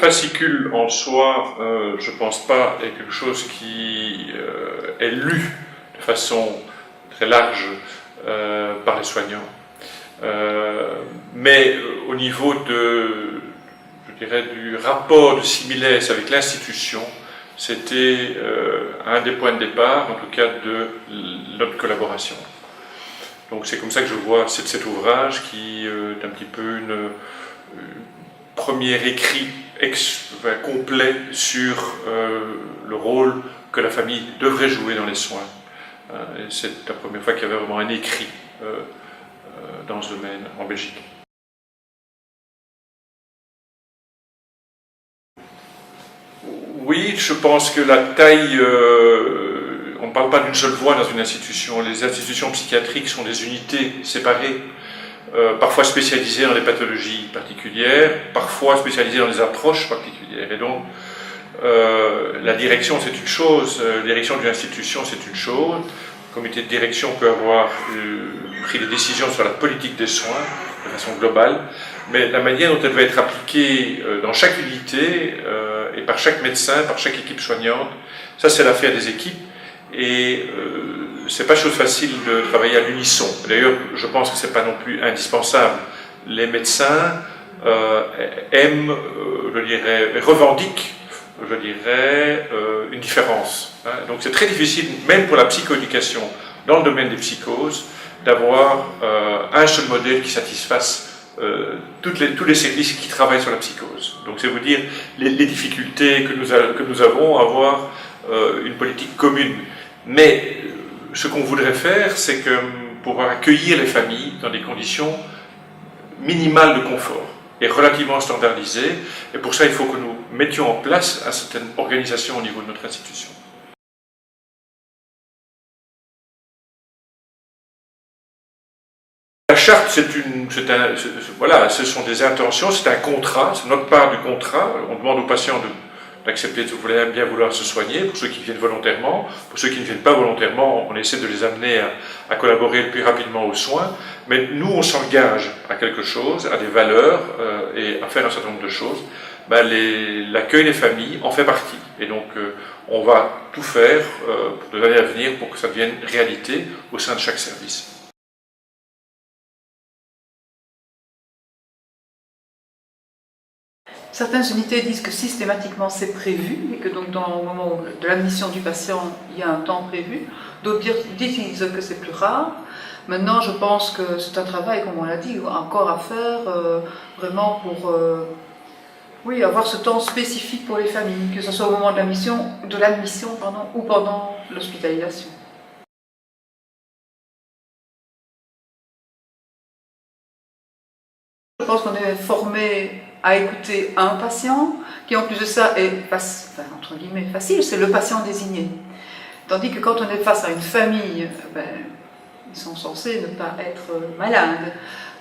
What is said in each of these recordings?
fascicule en soi, je ne pense pas, est quelque chose qui est lu de façon très large par les soignants. Mais au niveau je dirais, du rapport de Similès avec l'institution, c'était un des points de départ, en tout cas, de notre collaboration. Donc c'est comme ça que je vois cet ouvrage qui est un petit peu une premier écrit complet sur le rôle que la famille devrait jouer dans les soins. C'est la première fois qu'il y avait vraiment un écrit dans ce domaine en Belgique. Oui, je pense que la taille, on ne parle pas d'une seule voix dans une institution. Les institutions psychiatriques sont des unités séparées, parfois spécialisées dans des pathologies particulières, parfois spécialisées dans des approches particulières. Et donc, la direction, c'est une chose, la direction d'une institution, c'est une chose. Le comité de direction peut avoir pris des décisions sur la politique des soins de façon globale, mais la manière dont elle doit être appliquée dans chaque unité et par chaque médecin, par chaque équipe soignante, ça c'est l'affaire des équipes et c'est pas chose facile de travailler à l'unisson. D'ailleurs, je pense que c'est pas non plus indispensable. Les médecins aiment, je dirais, revendiquent, je dirais, une différence. Donc c'est très difficile, même pour la psychoéducation, dans le domaine des psychoses, d'avoir un seul modèle qui satisfasse tous les services qui travaillent sur la psychose. Donc c'est vous dire les difficultés que nous avons à avoir une politique commune. Mais ce qu'on voudrait faire, c'est que pouvoir accueillir les familles dans des conditions minimales de confort et relativement standardisées. Et pour ça, il faut que nous mettions en place une certaine organisation au niveau de notre institution. La charte, voilà, ce sont des intentions, c'est un contrat, c'est notre part du contrat. On demande aux patients d'accepter de bien vouloir se soigner, pour ceux qui viennent volontairement. Pour ceux qui ne viennent pas volontairement, on essaie de les amener à collaborer le plus rapidement aux soins. Mais nous, on s'engage à quelque chose, à des valeurs et à faire un certain nombre de choses. L'accueil des familles en fait partie. Et donc, on va tout faire pour l'année à venir pour que ça devienne réalité au sein de chaque service. Certaines unités disent que systématiquement c'est prévu et que donc au moment de l'admission du patient, il y a un temps prévu. D'autres disent que c'est plus rare. Maintenant, je pense que c'est un travail, comme on l'a dit, encore à faire vraiment pour avoir ce temps spécifique pour les familles, que ce soit au moment de l'admission ou pendant l'hospitalisation. Je pense qu'on est formé à écouter un patient, qui en plus de ça est, entre guillemets, facile, c'est le patient désigné. Tandis que quand on est face à une famille, ils sont censés ne pas être malades.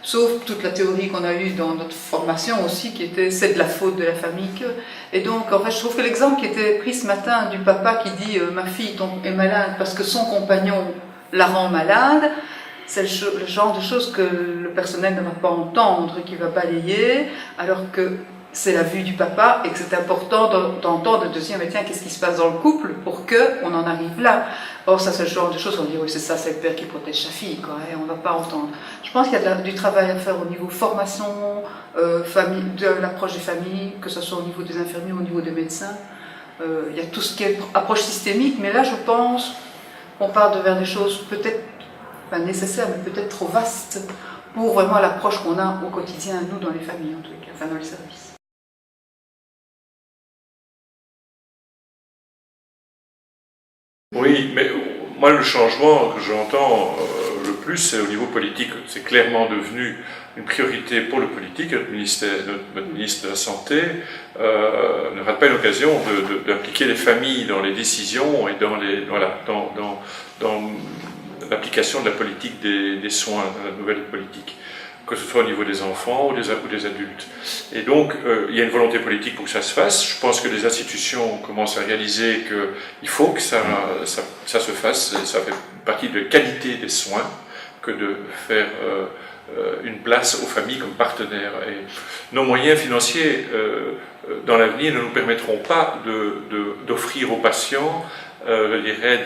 Sauf toute la théorie qu'on a eue dans notre formation aussi, qui était « c'est de la faute de la famille que ». Et donc, en fait, je trouve que l'exemple qui était pris ce matin du papa qui dit « ma fille est malade parce que son compagnon la rend malade », c'est le genre de choses que le personnel ne va pas entendre, qui va balayer, alors que c'est la vue du papa et que c'est important d'entendre de dire mais tiens, qu'est-ce qui se passe dans le couple pour qu'on en arrive là. Or ça c'est le genre de choses qu'on dit oui c'est ça, c'est le père qui protège sa fille quoi, et on ne va pas entendre. Je pense qu'il y a du travail à faire au niveau formation, de l'approche des familles, que ce soit au niveau des infirmiers ou au niveau des médecins. Il y a tout ce qui est approche systémique, mais là je pense qu'on part vers des choses peut-être pas nécessaires, mais peut-être trop vastes pour vraiment l'approche qu'on a au quotidien, nous dans les familles en tout cas, enfin dans les services. Oui, mais moi le changement que j'entends le plus, c'est au niveau politique. C'est clairement devenu une priorité pour le politique. Notre ministre de la Santé ne rate pas une occasion d'impliquer les familles dans les décisions et dans l'application de la politique des soins, de la nouvelle politique, que ce soit au niveau des enfants ou des adultes. Et donc, il y a une volonté politique pour que ça se fasse. Je pense que les institutions commencent à réaliser qu'il faut que ça se fasse. Ça fait partie de la qualité des soins que de faire une place aux familles comme partenaires. Et nos moyens financiers dans l'avenir, ne nous permettront pas d'offrir aux patients, je dirais,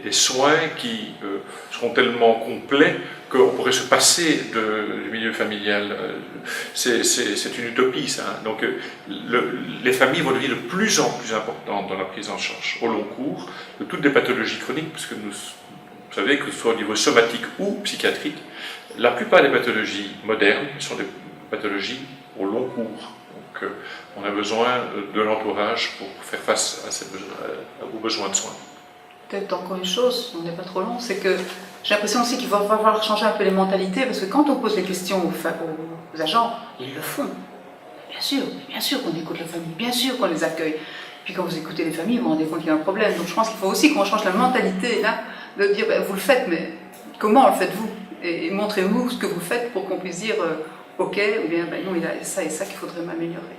des soins qui seront tellement complets qu'on pourrait se passer du milieu familial. C'est une utopie, ça. Hein. Donc, les familles vont devenir de plus en plus importantes dans la prise en charge au long cours de toutes les pathologies chroniques, parce que vous savez que ce soit au niveau somatique ou psychiatrique, la plupart des pathologies modernes sont des pathologies au long cours. Donc, on a besoin de l'entourage pour faire face aux besoins de soins. Peut-être encore une chose, on n'est pas trop long, c'est que j'ai l'impression aussi qu'il va falloir changer un peu les mentalités, parce que quand on pose les questions aux agents, ils le font. Bien sûr qu'on écoute la famille, bien sûr qu'on les accueille. Puis quand vous écoutez les familles, vous vous rendez compte qu'il y a un problème. Donc je pense qu'il faut aussi qu'on change la mentalité, là, de dire, ben, vous le faites, mais comment le faites-vous? Et montrez-nous ce que vous faites pour qu'on puisse dire, ok, ou bien, ben non, il y a ça et ça qu'il faudrait m'améliorer.